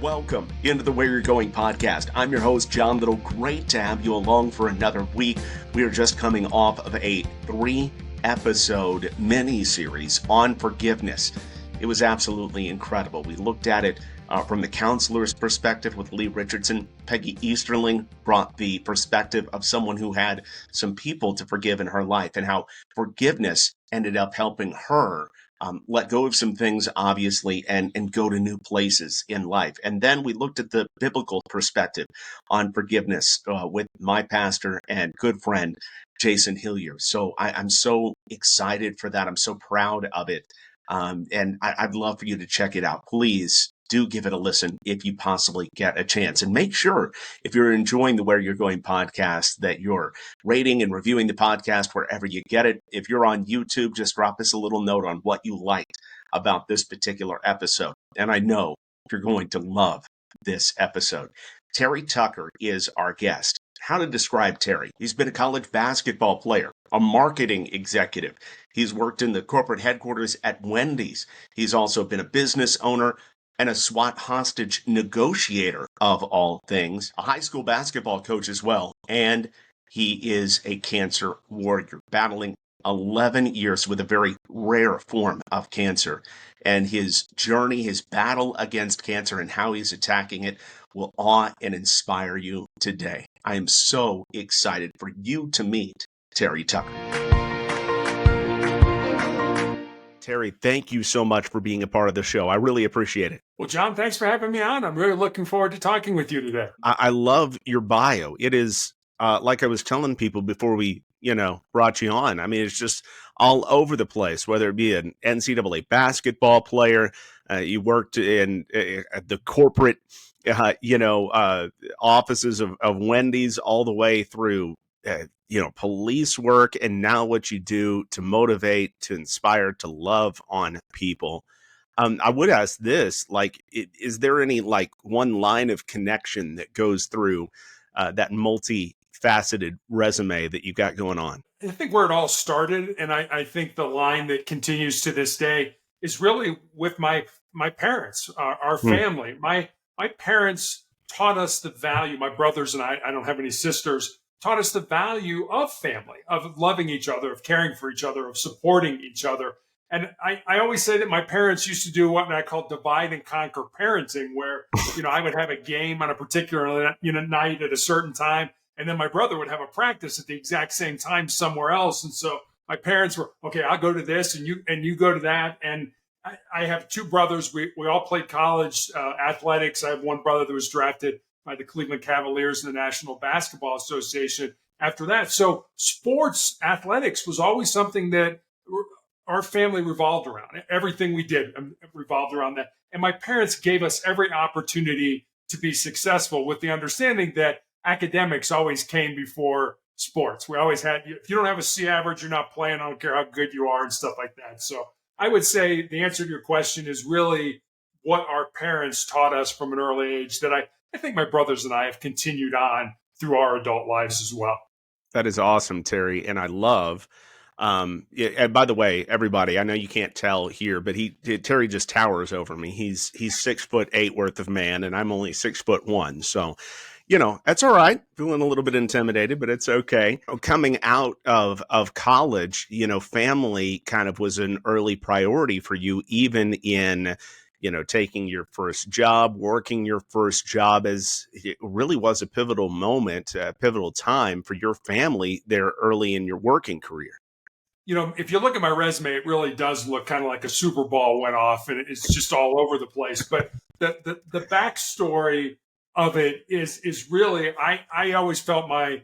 Welcome into the Where You're Going podcast. I'm your host, John Little. Great to have you along for another week. We are just coming off of a 3-episode mini-series on forgiveness. It was absolutely incredible. We looked at it from the counselor's perspective with Lee Richardson. Peggy Easterling brought the perspective of someone who had some people to forgive in her life and how forgiveness ended up helping her let go of some things, obviously, and go to new places in life. And then we looked at the biblical perspective on forgiveness with my pastor and good friend, Jason Hillier. So I'm so excited for that. I'm so proud of it. And I'd love for you to check it out. Please do give it a listen if you possibly get a chance. And make sure, if you're enjoying the Where You're Going podcast, that you're rating and reviewing the podcast wherever you get it. If you're on YouTube, just drop us a little note on what you liked about this particular episode. And I know you're going to love this episode. Terry Tucker is our guest. How to describe Terry? He's been a college basketball player, a marketing executive. He's worked in the corporate headquarters at Wendy's. He's also been a business owner and a SWAT hostage negotiator, of all things, a high school basketball coach as well. And he is a cancer warrior, battling 11 years with a very rare form of cancer. And his journey, his battle against cancer and how he's attacking it will awe and inspire you today. I am so excited for you to meet Terry Tucker. Terry, thank you so much for being a part of the show. I really appreciate it. Well, John, thanks for having me on. I'm really looking forward to talking with you today. I love your bio. It is, like I was telling people before we, brought you on. I mean, it's just all over the place, whether it be an NCAA basketball player, you worked in the corporate, offices of Wendy's, all the way through police work, and now what you do to motivate, to inspire, to love on people. I would ask this, is there any one line of connection that goes through that multifaceted resume that you got going on? I think where it all started, and I think the line that continues to this day, is really with my parents, our family. My parents taught us the value, my brothers and I don't have any sisters, taught us the value of family, of loving each other, of caring for each other, of supporting each other. And I always say that my parents used to do what I call divide and conquer parenting, where, I would have a game on a particular night at a certain time, and then my brother would have a practice at the exact same time somewhere else. And so my parents were, okay, I'll go to this and you go to that. And I have two brothers. We all played college athletics. I have one brother that was drafted by the Cleveland Cavaliers and the National Basketball Association after that. So sports athletics was always something that our family revolved around. Everything we did revolved around that. And my parents gave us every opportunity to be successful, with the understanding that academics always came before sports. We always had, if you don't have a C average, you're not playing. I don't care how good you are and stuff like that. So I would say the answer to your question is really what our parents taught us from an early age, that I think my brothers and I have continued on through our adult lives as well. That is awesome, Terry. And I love, and by the way, everybody, I know you can't tell here, but Terry just towers over me. He's 6'8" worth of man, and I'm only 6'1". So, that's all right. Feeling a little bit intimidated, but it's okay. Coming out of college, family kind of was an early priority for you, even in, taking your first job, working your first job, as it really was a pivotal moment, a pivotal time for your family there early in your working career. If you look at my resume, it really does look kind of like a Super Bowl went off and it's just all over the place. But the backstory of it is really, I always felt my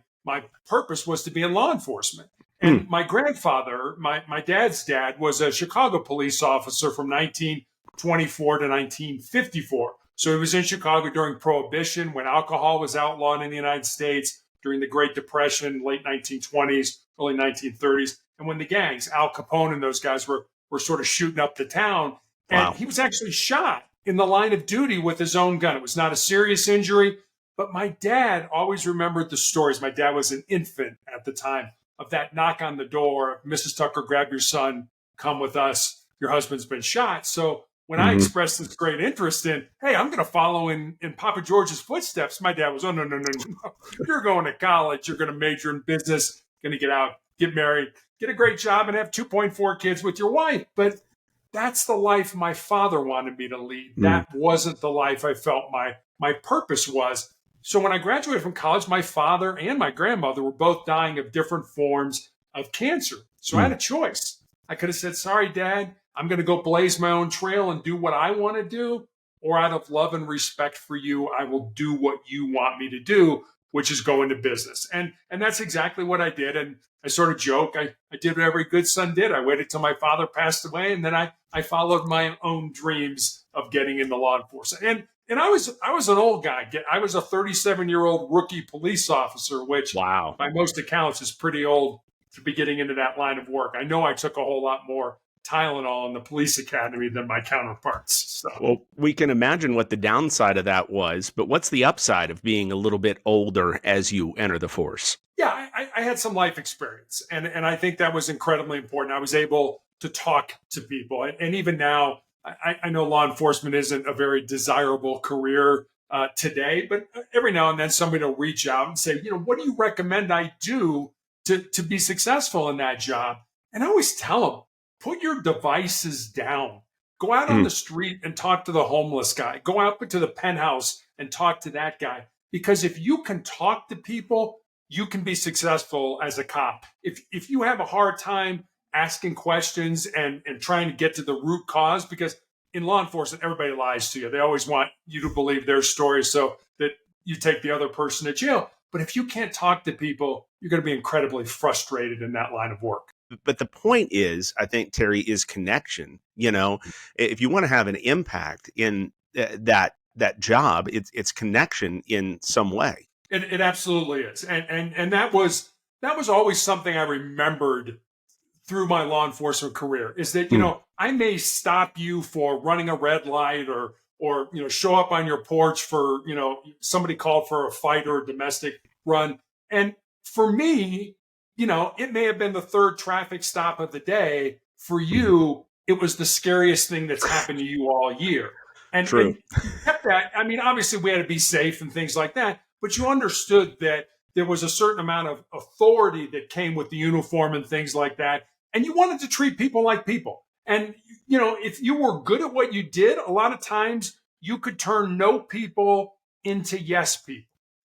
purpose was to be in law enforcement. And my grandfather, my dad's dad, was a Chicago police officer from 1924 to 1954. So he was in Chicago during Prohibition, when alcohol was outlawed in the United States, during the Great Depression, late 1920s, early 1930s. And when the gangs, Al Capone and those guys were sort of shooting up the town. And He was actually shot in the line of duty with his own gun. It was not a serious injury, but my dad always remembered the stories. My dad was an infant at the time, of that knock on the door, Mrs. Tucker, grab your son, come with us. Your husband's been shot. So when I expressed this great interest in, hey, I'm going to follow in Papa George's footsteps, my dad was, oh, no, no, no, no. You're going to college. You're going to major in business, going to get out, get married, get a great job, and have 2.4 kids with your wife. But that's the life my father wanted me to lead. That wasn't the life I felt my purpose was. So when I graduated from college, my father and my grandmother were both dying of different forms of cancer. So I had a choice. I could have said, sorry, Dad, I'm going to go blaze my own trail and do what I want to do. Or out of love and respect for you, I will do what you want me to do, which is go into business. And that's exactly what I did. And I sort of joke, I did what every good son did. I waited till my father passed away, and then I followed my own dreams of getting into law enforcement. And I was an old guy. I was a 37-year-old rookie police officer, which Wow. by most accounts is pretty old to be getting into that line of work. I know I took a whole lot more Tylenol in the police academy than my counterparts. So. Well, we can imagine what the downside of that was, but what's the upside of being a little bit older as you enter the force? Yeah, I had some life experience, and I think that was incredibly important. I was able to talk to people, and even now, I know law enforcement isn't a very desirable career today, but every now and then somebody will reach out and say, what do you recommend I do to be successful in that job? And I always tell them, put your devices down. Go out on the street and talk to the homeless guy. Go out to the penthouse and talk to that guy. Because if you can talk to people, you can be successful as a cop. If you have a hard time asking questions and trying to get to the root cause, because in law enforcement, everybody lies to you. They always want you to believe their story so that you take the other person to jail. But if you can't talk to people, you're going to be incredibly frustrated in that line of work. But the point is, I think, Terry, is connection. If you want to have an impact in that job, it's connection in some way. It absolutely is. And that was always something I remembered through my law enforcement career, is that, I may stop you for running a red light or show up on your porch for, somebody called for a fight or a domestic run. And for me, it may have been the third traffic stop of the day. For you, it was the scariest thing that's happened to you all year. And you kept that. I mean, obviously we had to be safe and things like that, but you understood that there was a certain amount of authority that came with the uniform and things like that. And you wanted to treat people like people. And, if you were good at what you did, a lot of times you could turn no people into yes people.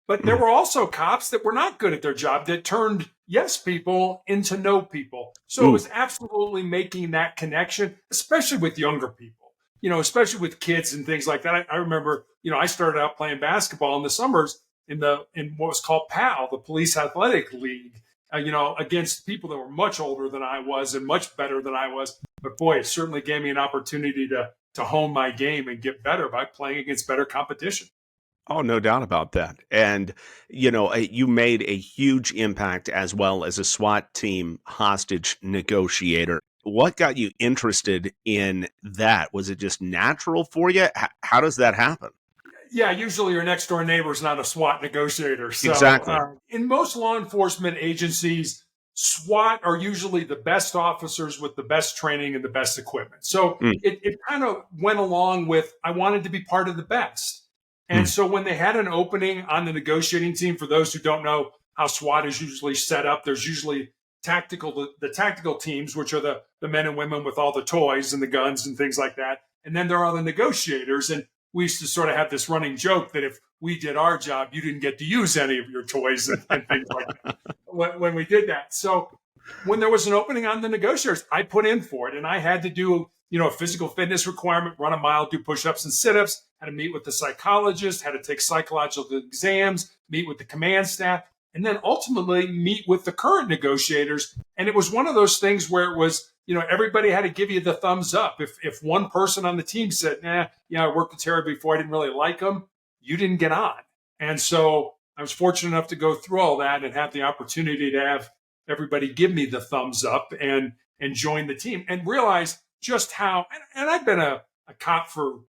But there were also cops that were not good at their job that turned yes people into no people. So it was absolutely making that connection, especially with younger people, especially with kids and things like that. I remember, I started out playing basketball in the summers in what was called PAL, the Police Athletic League, against people that were much older than I was and much better than I was. But boy, it certainly gave me an opportunity to hone my game and get better by playing against better competition. Oh, no doubt about that. And, you made a huge impact as well as a SWAT team hostage negotiator. What got you interested in that? Was it just natural for you? How does that happen? Yeah, usually your next door neighbor is not a SWAT negotiator. So, exactly. In most law enforcement agencies, SWAT are usually the best officers with the best training and the best equipment. So it kind of went along with, I wanted to be part of the best. And so when they had an opening on the negotiating team, for those who don't know how SWAT is usually set up, there's usually the tactical teams, which are the men and women with all the toys and the guns and things like that. And then there are the negotiators. And we used to sort of have this running joke that if we did our job, you didn't get to use any of your toys and things like that when we did that. So when there was an opening on the negotiators, I put in for it. And I had to do, a physical fitness requirement, run a mile, do push-ups and sit-ups, had to meet with the psychologist, had to take psychological exams, meet with the command staff, and then ultimately meet with the current negotiators. And it was one of those things where it was, everybody had to give you the thumbs up. If one person on the team said, I worked with Terry before, I didn't really like him, you didn't get on. And so I was fortunate enough to go through all that and have the opportunity to have everybody give me the thumbs up and join the team and realize just how, and I've been a cop for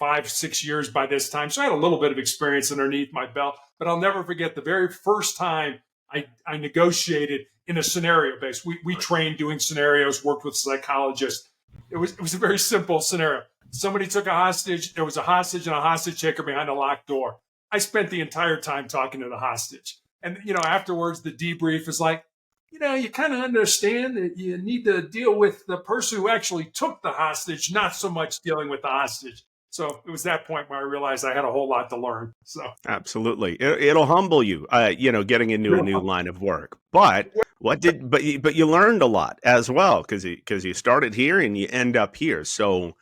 5-6 years by this time. So I had a little bit of experience underneath my belt, but I'll never forget the very first time I negotiated in a scenario base. We trained doing scenarios, worked with psychologists. It was a very simple scenario. somebody took a hostage. There was a hostage and a hostage taker behind a locked door. I spent the entire time talking to the hostage. And, afterwards, the debrief is like, you kind of understand that you need to deal with the person who actually took the hostage, not so much dealing with the hostage. So it was that point where I realized I had a whole lot to learn. So Absolutely. It'll humble you, getting into a new line of work. But but you learned a lot as well, because you started here and you end up here. So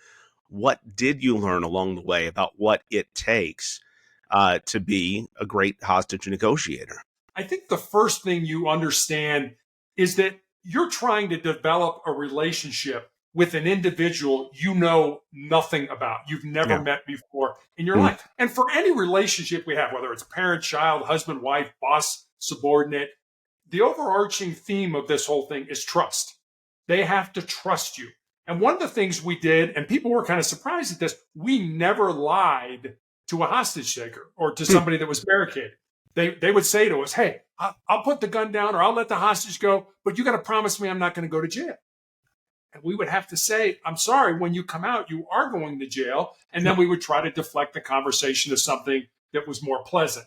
what did you learn along the way about what it takes to be a great hostage negotiator? I think the first thing you understand is that you're trying to develop a relationship with an individual you know nothing about, you've never met before in your life. And for any relationship we have, whether it's parent, child, husband, wife, boss, subordinate, the overarching theme of this whole thing is trust. They have to trust you. And one of the things we did, and people were kind of surprised at this, we never lied to a hostage taker or to somebody that was barricaded. They would say to us, hey, I'll put the gun down or I'll let the hostage go, but you got to promise me I'm not going to go to jail. And we would have to say, I'm sorry, when you come out, you are going to jail. And then we would try to deflect the conversation to something that was more pleasant.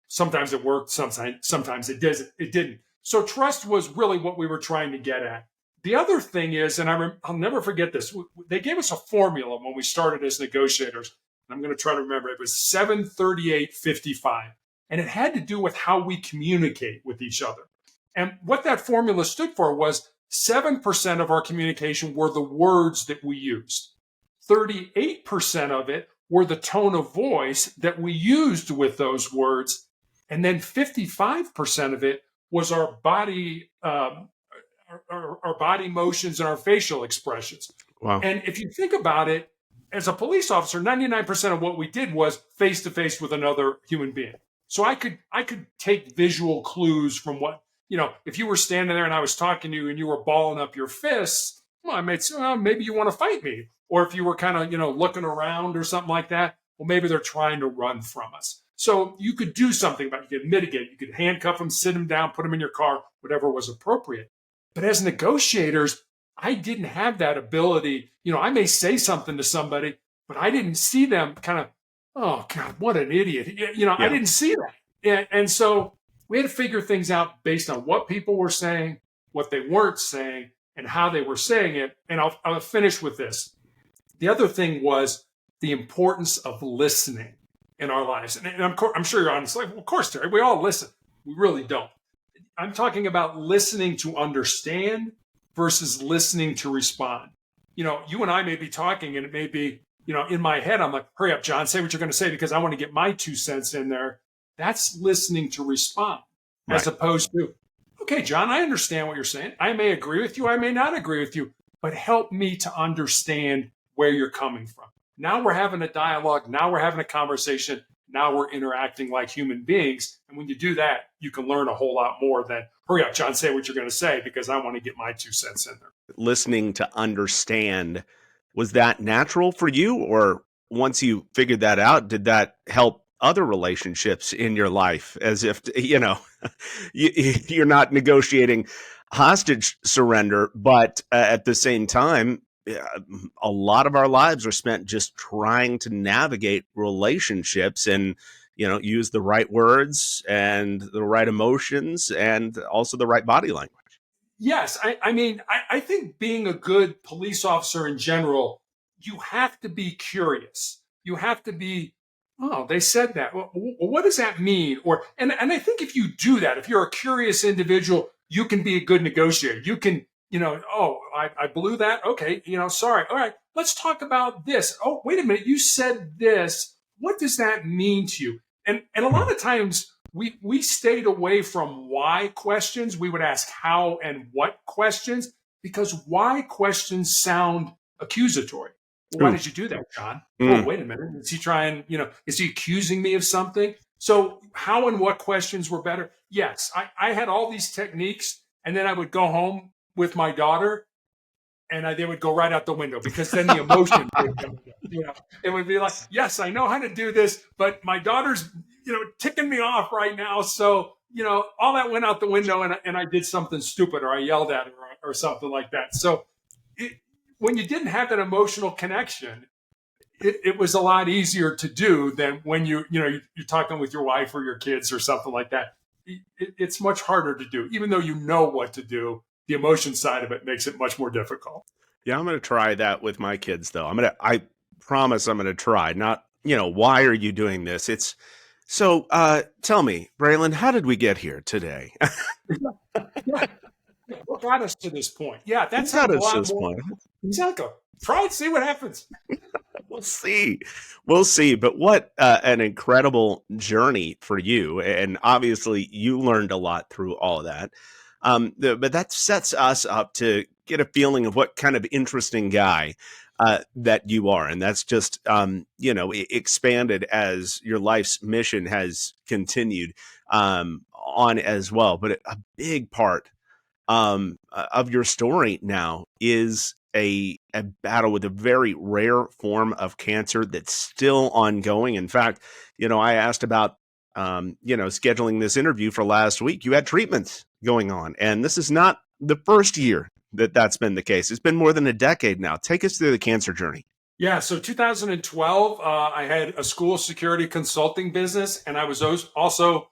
Sometimes it worked, sometimes it didn't. So trust was really what we were trying to get at. The other thing is, and I'll never forget this, they gave us a formula when we started as negotiators. And I'm going to try to remember, it was 73855. And it had to do with how we communicate with each other. And what that formula stood for was 7% of our communication were the words that we used. 38% of it were the tone of voice that we used with those words. And then 55% of it was our body motions and our facial expressions. Wow. And if you think about it, as a police officer, 99% of what we did was face to face with another human being. So I could take visual clues from what, if you were standing there and I was talking to you and you were balling up your fists, well, I might say, well, maybe you want to fight me. Or if you were kind of, looking around or something like that, well, maybe they're trying to run from us. So you could do something about it. You could mitigate. You could handcuff them, sit them down, put them in your car, whatever was appropriate. But as negotiators, I didn't have that ability. I may say something to somebody, but I didn't see them kind of, oh, God, what an idiot. I didn't see that. And so we had to figure things out based on what people were saying, what they weren't saying, and how they were saying it. And I'll finish with this. The other thing was the importance of listening in our lives. And I'm sure you're honest. Like, well, of course, Terry, we all listen. We really don't. I'm talking about listening to understand versus listening to respond. You and I may be talking and it may be, in my head, I'm like, hurry up, John, say what you're going to say because I want to get my 2 cents in there. That's listening to respond as opposed to, okay, John, I understand what you're saying. I may agree with you. I may not agree with you, but help me to understand where you're coming from. Now we're having a dialogue. Now we're having a conversation. Now we're interacting like human beings. And when you do that, you can learn a whole lot more than, hurry up, John, say what you're going to say because I want to get my 2 cents in there. Listening to understand, was that natural for you? Or once you figured that out, did that help other relationships in your life? As if, you're not negotiating hostage surrender, but at the same time, a lot of our lives are spent just trying to navigate relationships and, use the right words and the right emotions and also the right body language. Yes. I think being a good police officer in general, you have to be curious. You have to be, oh, they said that. Well, what does that mean? And I think if you do that, if you're a curious individual, you can be a good negotiator. You can, oh, I blew that. Okay. Sorry. All right. Let's talk about this. Oh, wait a minute. You said this. What does that mean to you? And a lot of times we stayed away from why questions. We would ask how and what questions because why questions sound accusatory. Well, why did you do that, John? Oh, wait a minute. Is he trying, is he accusing me of something? So how and what questions were better? Yes, I had all these techniques and then I would go home with my daughter and they would go right out the window because then the emotion would come. It would be like, yes, I know how to do this, but my daughter's, ticking me off right now. So, all that went out the window and I did something stupid or I yelled at her or something like that. So when you didn't have that emotional connection, it was a lot easier to do than when you're talking with your wife or your kids or something like that. It's much harder to do, even though you know what to do. The emotion side of it makes it much more difficult. Yeah, I'm going to try that with my kids, though. I promise I'm going to try. Not, why are you doing this? It's so, tell me, Braylon, how did we get here today? Yeah. What got us to this point? Yeah, that What got sounds a us to lot this more. point? Exactly. Try it, see what happens. We'll see. We'll see. But what an incredible journey for you. And obviously, you learned a lot through all of that. But that sets us up to get a feeling of what kind of interesting guy that you are. And that's just, expanded as your life's mission has continued on as well. But a big part of your story now is a battle with a very rare form of cancer that's still ongoing. In fact, I asked about, scheduling this interview for last week. You had treatments going on, and this is not the first year that's been the case. It's been more than a decade now. Take us through the cancer journey. Yeah, so 2012, I had a school security consulting business, and I was also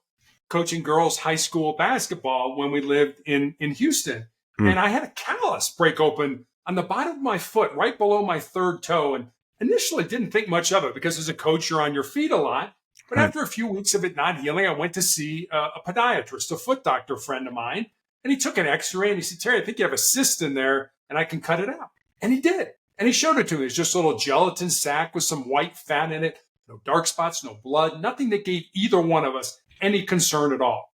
coaching girls high school basketball when we lived in Houston. And I had a callus break open on the bottom of my foot, right below my third toe. And initially didn't think much of it because as a coach, you're on your feet a lot. But after a few weeks of it not healing, I went to see a podiatrist, a foot doctor friend of mine. And he took an x-ray and he said, Terry, I think you have a cyst in there and I can cut it out. And he did. And he showed it to me. It's just a little gelatin sac with some white fat in it, no dark spots, no blood, nothing that gave either one of us any concern at all.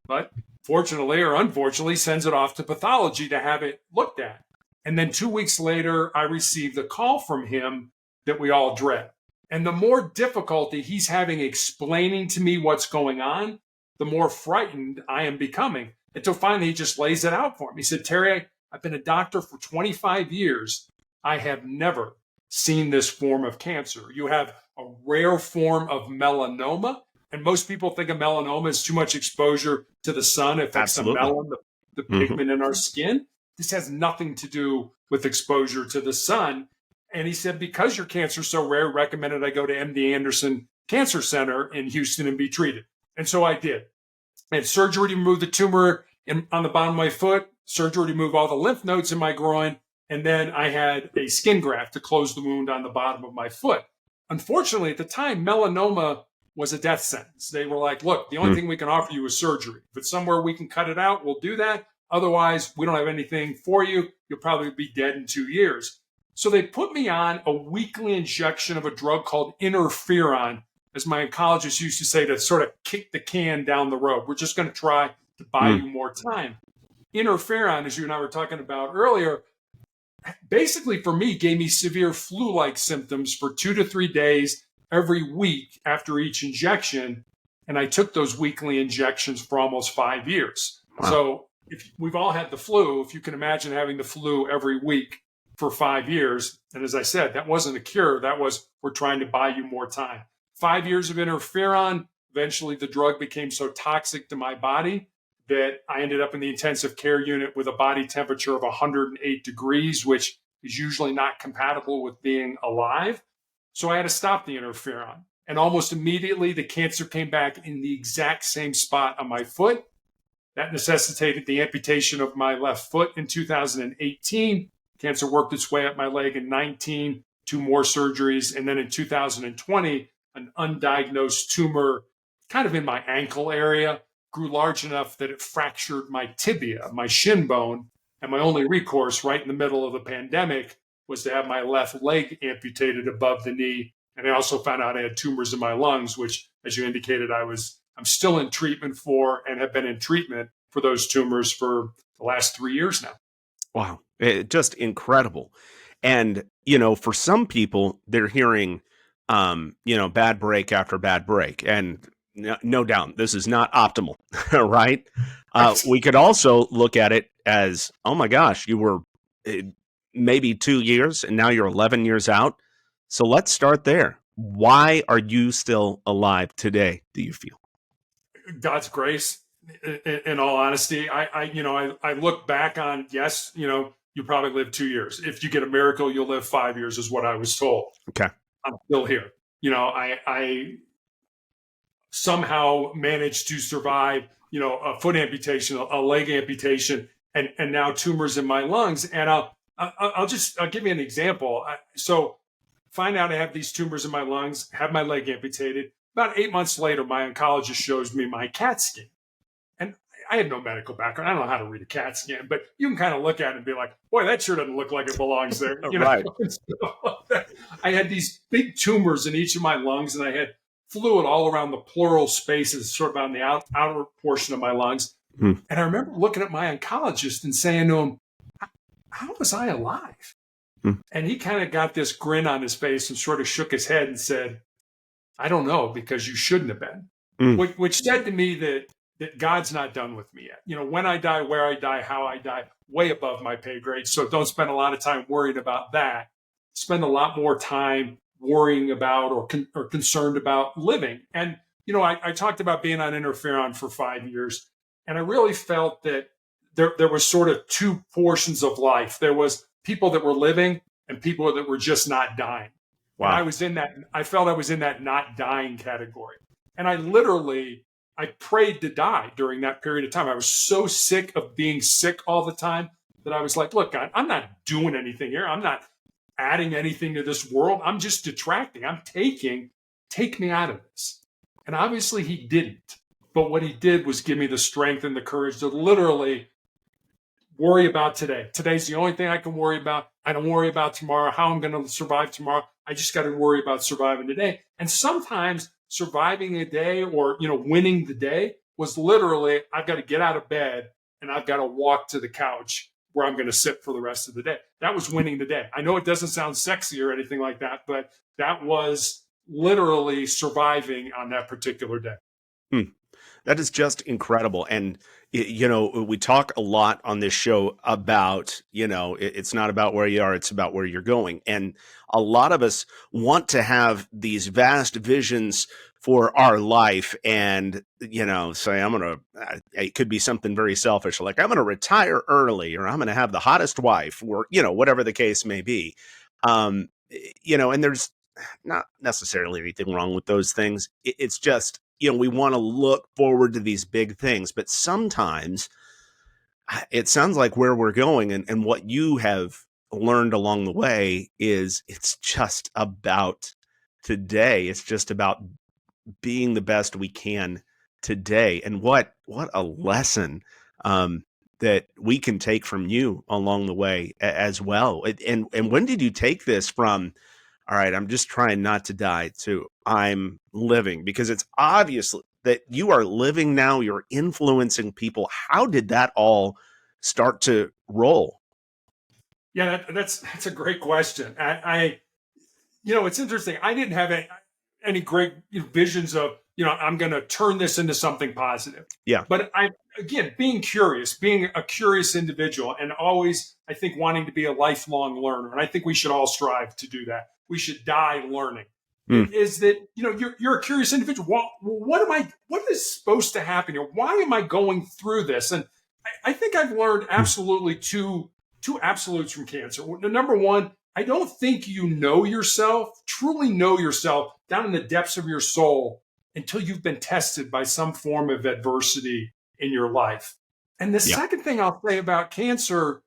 But fortunately or unfortunately, sends it off to pathology to have it looked at. And then 2 weeks later, I received a call from him that we all dread. And the more difficulty he's having explaining to me what's going on, the more frightened I am becoming. Until finally he just lays it out for me. He said, Terry, I've been a doctor for 25 years. I have never seen this form of cancer. You have a rare form of melanoma. And most people think of melanoma as too much exposure to the sun affects the melanin, the pigment in our skin. This has nothing to do with exposure to the sun. And he said, because your cancer is so rare, recommended I go to MD Anderson Cancer Center in Houston and be treated. And so I did. I had surgery to remove the tumor on the bottom of my foot, surgery to remove all the lymph nodes in my groin, and then I had a skin graft to close the wound on the bottom of my foot. Unfortunately, at the time, melanoma was a death sentence. They were like, look, the only thing we can offer you is surgery. If it's somewhere we can cut it out, we'll do that. Otherwise, we don't have anything for you. You'll probably be dead in 2 years. So they put me on a weekly injection of a drug called interferon, as my oncologist used to say, to sort of kick the can down the road. We're just going to try to buy you more time. Interferon, as you and I were talking about earlier, basically for me gave me severe flu-like symptoms for 2 to 3 days every week after each injection. And I took those weekly injections for almost 5 years. Wow. So if we've all had the flu, if you can imagine having the flu every week for 5 years. And as I said, that wasn't a cure. That was, we're trying to buy you more time. 5 years of interferon. Eventually the drug became so toxic to my body that I ended up in the intensive care unit with a body temperature of 108 degrees, which is usually not compatible with being alive. So I had to stop the interferon. And almost immediately, the cancer came back in the exact same spot on my foot. That necessitated the amputation of my left foot in 2018. Cancer worked its way up my leg in 19, 2 more surgeries. And then in 2020, an undiagnosed tumor kind of in my ankle area grew large enough that it fractured my tibia, my shin bone. And my only recourse right in the middle of the pandemic was to have my left leg amputated above the knee. And I also found out I had tumors in my lungs, which, as you indicated, I'm still in treatment for and have been in treatment for those tumors for the last 3 years now. Wow. Just incredible. And, for some people, they're hearing, bad break after bad break. And no doubt, this is not optimal, right? We could also look at it as, oh my gosh, you were maybe 2 years and now you're 11 years out. So let's start there. Why are you still alive today, do you feel? God's grace, in all honesty. I look back on, yes, you probably lived 2 years. If you get a miracle, you'll live 5 years is what I was told. Okay. I'm still here. I somehow managed to survive, a foot amputation, a leg amputation, and now tumors in my lungs. And I'll give you an example. So find out I have these tumors in my lungs, have my leg amputated. About 8 months later, my oncologist shows me my CAT scan. And I had no medical background. I don't know how to read a CAT scan, but you can kind of look at it and be like, boy, that sure doesn't look like it belongs there. Right. I had these big tumors in each of my lungs, and I had fluid all around the pleural spaces, sort of on the outer portion of my lungs. Hmm. And I remember looking at my oncologist and saying to him, how was I alive? Hmm. And he kind of got this grin on his face and sort of shook his head and said, I don't know, because you shouldn't have been. Which said to me that God's not done with me yet. When I die, where I die, how I die, way above my pay grade. So don't spend a lot of time worried about that. Spend a lot more time worrying about or concerned about living. And, I talked about being on interferon for 5 years, and I really felt that there was sort of two portions of life. There was people that were living and people that were just not dying. Wow. And I felt I was in that not dying category. And I prayed to die during that period of time. I was so sick of being sick all the time that I was like, look, God, I'm not doing anything here. I'm not adding anything to this world. I'm just detracting. Take me out of this. And obviously he didn't. But what he did was give me the strength and the courage to literally worry about today. Today's the only thing I can worry about. I don't worry about tomorrow, how I'm going to survive tomorrow. I just got to worry about surviving today. And sometimes surviving a day or, winning the day was literally, I've got to get out of bed and I've got to walk to the couch where I'm going to sit for the rest of the day. That was winning the day. I know it doesn't sound sexy or anything like that, but that was literally surviving on that particular day. That is just incredible. And, we talk a lot on this show about, it's not about where you are, it's about where you're going. And a lot of us want to have these vast visions for our life and, say, it could be something very selfish, like I'm going to retire early, or I'm going to have the hottest wife, or, whatever the case may be. And there's not necessarily anything wrong with those things. It's just, we want to look forward to these big things, but sometimes it sounds like where we're going and what you have learned along the way is it's just about today. It's just about being the best we can today. And what a lesson that we can take from you along the way as well. And when did you take this from, all right, I'm just trying not to die, to I'm living? Because it's obvious that you are living now, you're influencing people. How did that all start to roll? Yeah, that's a great question. It's interesting. I didn't have any great visions of, I'm going to turn this into something positive. Yeah. But again, being a curious individual, and always, I think, wanting to be a lifelong learner. And I think we should all strive to do that. We should die learning. Is that, you're a curious individual. What is supposed to happen here? Why am I going through this? And I think I've learned absolutely two absolutes from cancer. Number one, I don't think truly know yourself down in the depths of your soul until you've been tested by some form of adversity in your life. And the second thing I'll say about cancer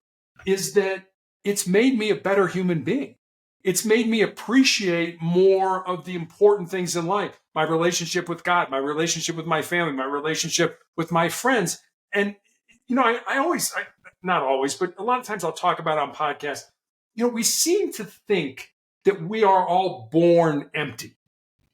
is that it's made me a better human being. It's made me appreciate more of the important things in life, my relationship with God, my relationship with my family, my relationship with my friends. And, not always, but a lot of times I'll talk about on podcasts, we seem to think that we are all born empty.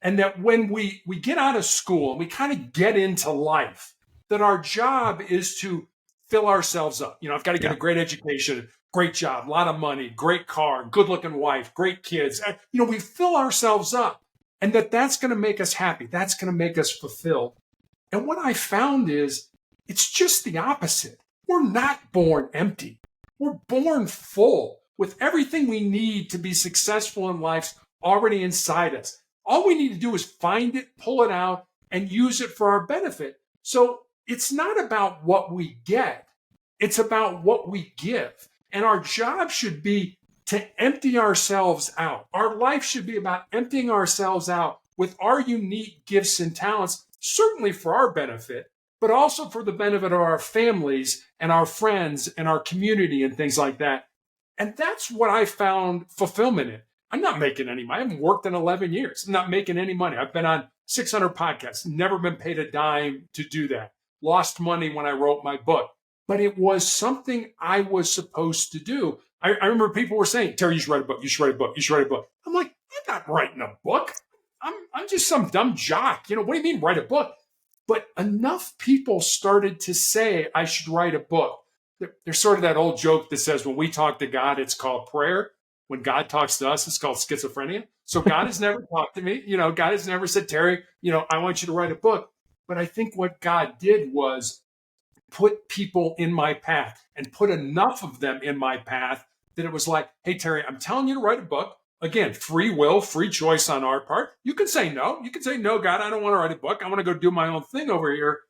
And that when we get out of school and we kind of get into life, that our job is to fill ourselves up. I've got to get a great education, great job, a lot of money, great car, good looking wife, great kids. We fill ourselves up, and that's going to make us happy. That's going to make us fulfilled. And what I found is it's just the opposite. We're not born empty. We're born full with everything we need to be successful in life already inside us. All we need to do is find it, pull it out, and use it for our benefit. So it's not about what we get. It's about what we give. And our job should be to empty ourselves out. Our life should be about emptying ourselves out with our unique gifts and talents, certainly for our benefit, but also for the benefit of our families and our friends and our community and things like that. And that's what I found fulfillment in. I'm not making any money. I haven't worked in 11 years. I'm not making any money. I've been on 600 podcasts, never been paid a dime to do that. Lost money when I wrote my book, but it was something I was supposed to do. I remember people were saying, Terry, you should write a book. You should write a book. You should write a book. I'm like, I'm not writing a book. I'm just some dumb jock. What do you mean write a book? But enough people started to say I should write a book. There's sort of that old joke that says when we talk to God, it's called prayer. When God talks to us, it's called schizophrenia. So God has never talked to me. God has never said, Terry, I want you to write a book. But I think what God did was put people in my path and put enough of them in my path that it was like, hey, Terry, I'm telling you to write a book. Again, free will, free choice on our part. You can say no. You can say, no, God, I don't want to write a book. I want to go do my own thing over here.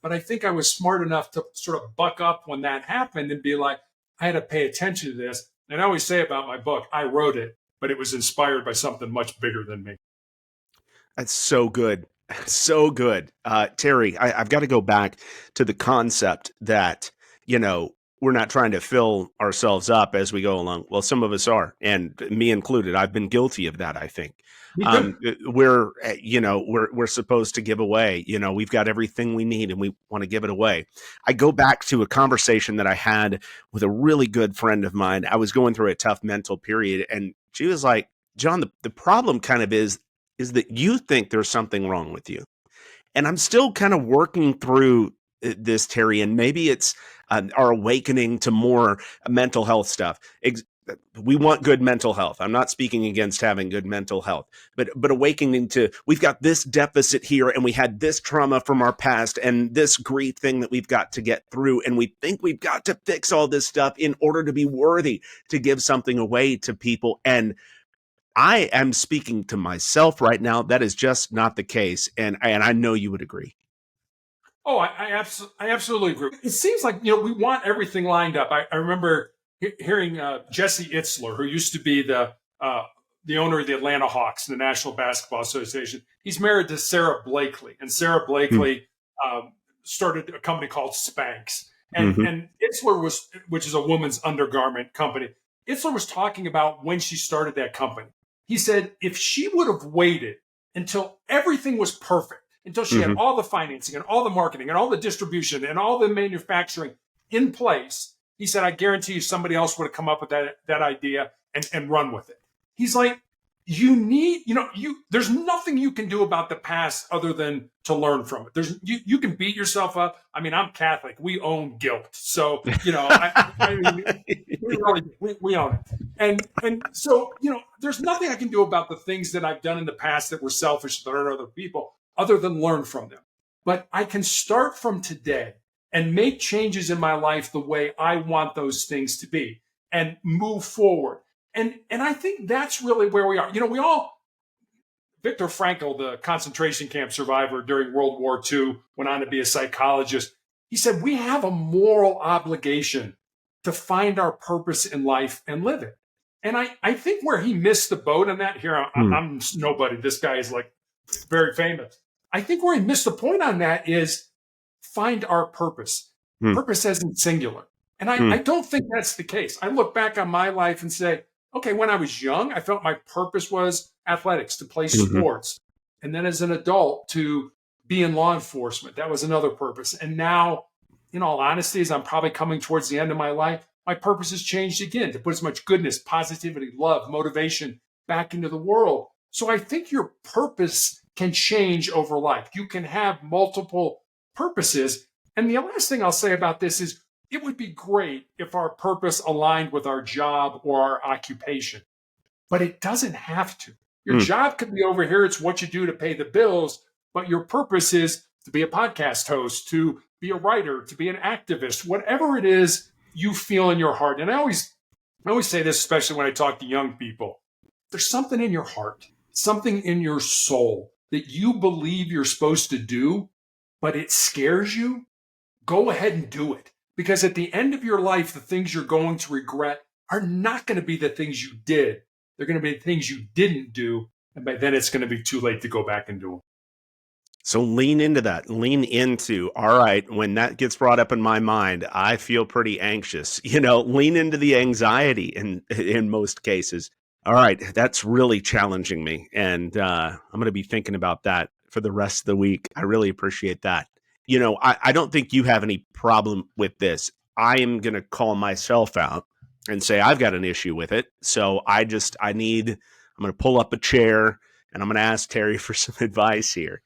But I think I was smart enough to sort of buck up when that happened and be like, I had to pay attention to this. And I always say about my book, I wrote it, but it was inspired by something much bigger than me. That's so good. So good. Terry, I've got to go back to the concept that, we're not trying to fill ourselves up as we go along. Well, some of us are, and me included. I've been guilty of that, I think. We're supposed to give away. We've got everything we need and we want to give it away. I go back to a conversation that I had with a really good friend of mine. I was going through a tough mental period, and she was like, John, the problem kind of is that you think there's something wrong with you. And I'm still kind of working through this, Terry, and maybe it's our awakening to more mental health stuff. We want good mental health. I'm not speaking against having good mental health, but awakening to, we've got this deficit here and we had this trauma from our past and this grief thing that we've got to get through. And we think we've got to fix all this stuff in order to be worthy to give something away to people. And I am speaking to myself right now. That is just not the case. And I know you would agree. Oh, I absolutely agree. It seems like, we want everything lined up. I remember hearing Jesse Itzler, who used to be the owner of the Atlanta Hawks, the National Basketball Association. He's married to Sarah Blakely, and Sarah Blakely started a company called Spanx. And Itzler which is a woman's undergarment company. Itzler was talking about when she started that company. He said if she would have waited until everything was perfect, until she had all the financing and all the marketing and all the distribution and all the manufacturing in place, he said, I guarantee you somebody else would have come up with that idea and run with it. He's like, there's nothing you can do about the past other than to learn from it. You can beat yourself up. I mean, I'm Catholic. We own guilt. So, we own it. And so, there's nothing I can do about the things that I've done in the past that were selfish that hurt other people other than learn from them. But I can start from today and make changes in my life the way I want those things to be and move forward. And I think that's really where we are. Viktor Frankl, the concentration camp survivor during World War II, went on to be a psychologist. He said, we have a moral obligation to find our purpose in life and live it. And I think where he missed the boat on that, I'm nobody. This guy is like very famous. I think where he missed the point on that is find our purpose. Purpose isn't singular. And I don't think that's the case. I look back on my life and say, okay, when I was young, I felt my purpose was athletics, to play sports. And then as an adult, to be in law enforcement. That was another purpose. And now, in all honesty, as I'm probably coming towards the end of my life, my purpose has changed again to put as much goodness, positivity, love, motivation back into the world. So I think your purpose can change over life. You can have multiple purposes. And the last thing I'll say about this is it would be great if our purpose aligned with our job or our occupation, but it doesn't have to. Your job could be over here. It's what you do to pay the bills, but your purpose is to be a podcast host, to be a writer, to be an activist, whatever it is you feel in your heart. And I always say this, especially when I talk to young people, there's something in your heart, something in your soul that you believe you're supposed to do, but it scares you. Go ahead and do it. Because at the end of your life, the things you're going to regret are not going to be the things you did. They're going to be the things you didn't do. And by then it's going to be too late to go back and do them. So lean into that. Lean into, all right, when that gets brought up in my mind, I feel pretty anxious. Lean into the anxiety in most cases. All right, that's really challenging me. And I'm going to be thinking about that for the rest of the week. I really appreciate that. I don't think you have any problem with this. I am going to call myself out and say I've got an issue with it. So I'm going to pull up a chair and I'm going to ask Terry for some advice here.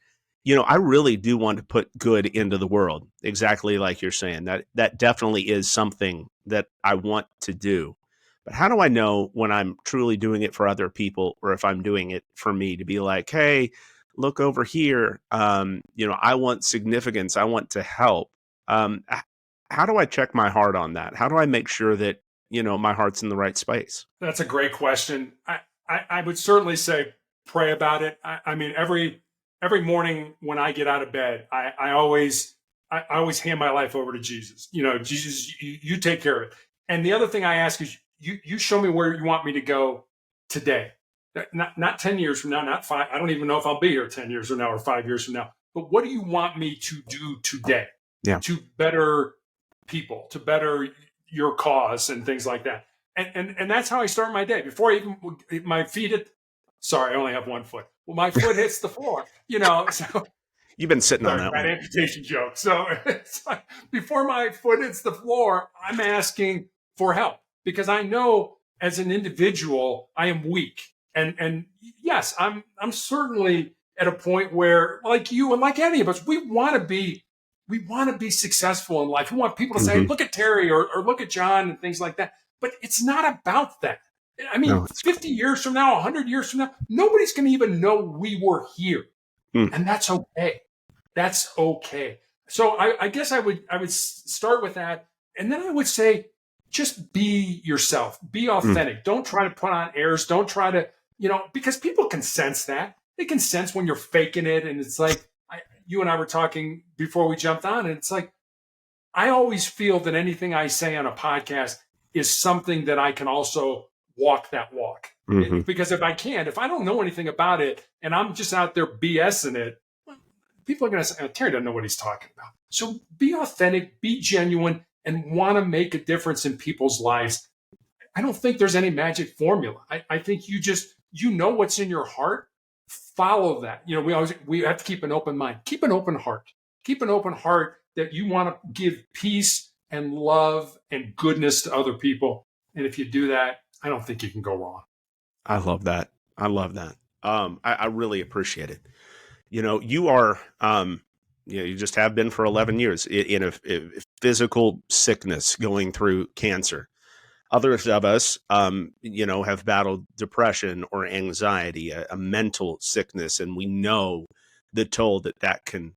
I really do want to put good into the world, exactly like you're saying. That definitely is something that I want to do. But how do I know when I'm truly doing it for other people or if I'm doing it for me to be like, hey, look over here. I want significance. I want to help. How do I check my heart on that? How do I make sure that, my heart's in the right space? That's a great question. I would certainly say pray about it. I mean, every morning when I get out of bed, I always hand my life over to Jesus. Jesus, you take care of it. And the other thing I ask is, you show me where you want me to go today. Not 10 years from now, not 5. I don't even know if I'll be here 10 years from now or 5 years from now. But what do you want me to do today to better people, to better your cause and things like that? And that's how I start my day. Before my feet hit, sorry, I only have one foot. Well, my foot hits the floor, so you've been sitting on that one. Amputation joke. So it's like, before my foot hits the floor, I'm asking for help because I know as an individual, I am weak. And yes, I'm certainly at a point where, like you and like any of us, we want to be successful in life. We want people to say, look at Terry or look at John and things like that. But it's not about that. I mean, 50 years from now, 100 years from now, nobody's going to even know we were here. And that's okay. That's okay. So I guess I would start with that. And then I would say, just be yourself. Be authentic. Don't try to put on airs. Don't try to, because people can sense that. They can sense when you're faking it. And it's like, you and I were talking before we jumped on, and it's like, I always feel that anything I say on a podcast is something that I can also walk that walk. Because if I don't know anything about it and I'm just out there BSing it, people are going to say, oh, Terry doesn't know what he's talking about. So be authentic, be genuine, and want to make a difference in people's lives. I don't think there's any magic formula. I think you know what's in your heart. Follow that. We have to keep an open mind. Keep an open heart. Keep an open heart that you want to give peace and love and goodness to other people. And if you do that, I don't think you can go wrong. I love that. I really appreciate it. You are, you just have been for 11 years in a physical sickness going through cancer. Others of us, have battled depression or anxiety, a mental sickness, and we know the toll that can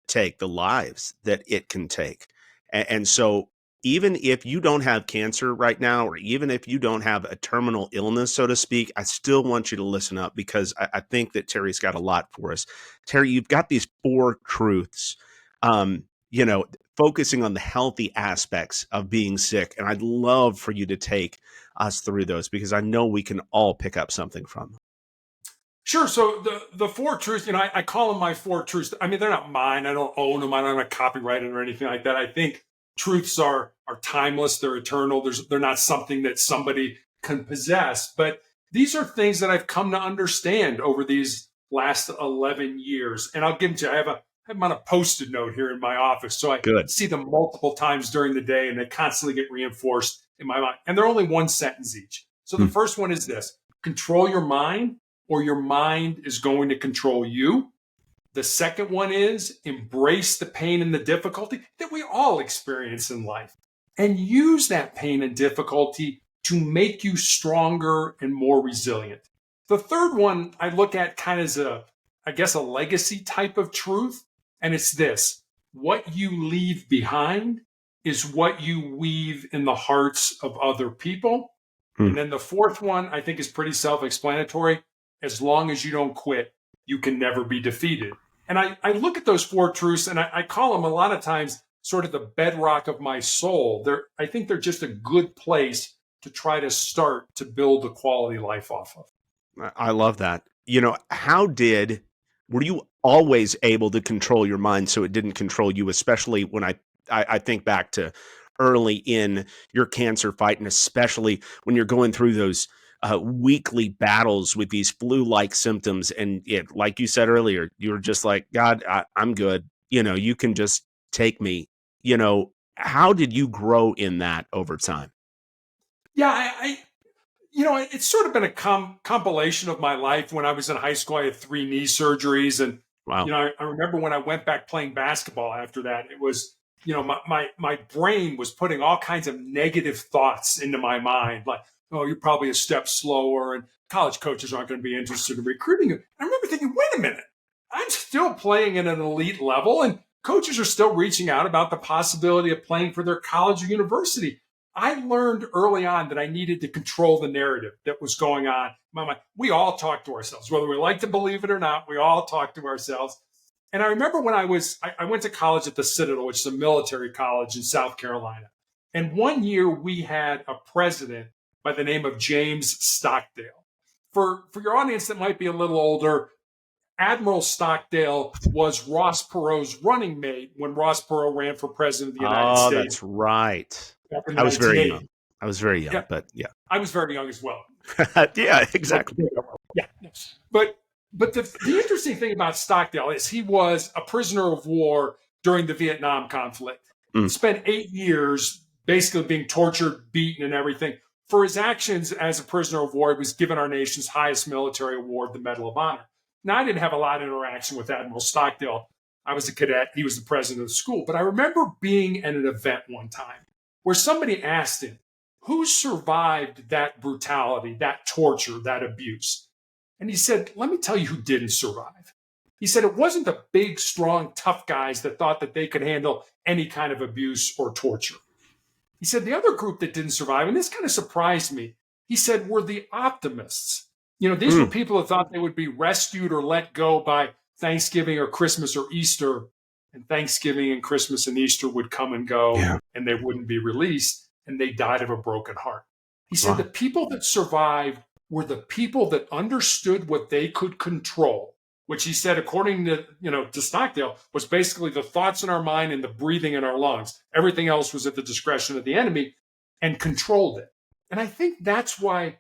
take, the lives that it can take. And so even if you don't have cancer right now, or even if you don't have a terminal illness, so to speak, I still want you to listen up because I think that Terry's got a lot for us. Terry, you've got these 4 truths, focusing on the healthy aspects of being sick. And I'd love for you to take us through those because I know we can all pick up something from them. Sure. So the 4 truths, I call them my 4 truths. I mean, they're not mine. I don't own them. I don't have copyrighted or anything like that. I think truths are timeless. They're eternal. They're not something that somebody can possess. But these are things that I've come to understand over these last 11 years. And I'll give them to you. I have them on a Post-it note here in my office. So I see them multiple times during the day, and they constantly get reinforced in my mind. And they're only one sentence each. So the first one is this: control your mind, or your mind is going to control you. The second one is embrace the pain and the difficulty that we all experience in life, and use that pain and difficulty to make you stronger and more resilient. The third one I look at kind of as a legacy type of truth. And it's this: what you leave behind is what you weave in the hearts of other people. And then the fourth one I think is pretty self-explanatory. As long as you don't quit, you can never be defeated. And I look at those 4 truths, and I call them a lot of times sort of the bedrock of my soul. I think they're just a good place to try to start to build a quality life off of. I love that. Were you always able to control your mind so it didn't control you, especially when I think back to early in your cancer fight, and especially when you're going through those weekly battles with these flu-like symptoms. And like you said earlier, you were just like, God, I'm good. You can just take me. How did you grow in that over time? Yeah, it's sort of been a compilation of my life. When I was in high school, I had 3 knee surgeries. And, Wow. I remember when I went back playing basketball after that, it was, my brain was putting all kinds of negative thoughts into my mind. Like, oh, you're probably a step slower and college coaches aren't going to be interested in recruiting you. I remember thinking, wait a minute, I'm still playing at an elite level and coaches are still reaching out about the possibility of playing for their college or university. I learned early on that I needed to control the narrative that was going on in my mind. We all talk to ourselves, whether we like to believe it or not. We all talk to ourselves. And I remember when I went to college at the Citadel, which is a military college in South Carolina. And one year we had a president by the name of James Stockdale. For your audience that might be a little older, Admiral Stockdale was Ross Perot's running mate when Ross Perot ran for president of the United Oh, States. that's right. Back in I was very 1980. young. I was very young, Yeah. but yeah. I was very young as well. Yeah, exactly. Yeah. But the interesting thing about Stockdale is he was a prisoner of war during the Vietnam conflict. Mm. Spent 8 years basically being tortured, beaten, and everything. For his actions as a prisoner of war, he was given our nation's highest military award, the Medal of Honor. Now, I didn't have a lot of interaction with Admiral Stockdale. I was a cadet. He was the president of the school. But I remember being at an event one time where somebody asked him, who survived that brutality, that torture, that abuse? And he said, let me tell you who didn't survive. He said it wasn't the big, strong, tough guys that thought that they could handle any kind of abuse or torture. He said the other group that didn't survive, and this kind of surprised me, he said were the optimists. These were people that thought they would be rescued or let go by Thanksgiving or Christmas or Easter, and Thanksgiving and Christmas and Easter would come and go, and they wouldn't be released, and they died of a broken heart. He said the people that survived were the people that understood what they could control, which he said, according to Stockdale, was basically the thoughts in our mind and the breathing in our lungs. Everything else was at the discretion of the enemy, and controlled it. And I think that's why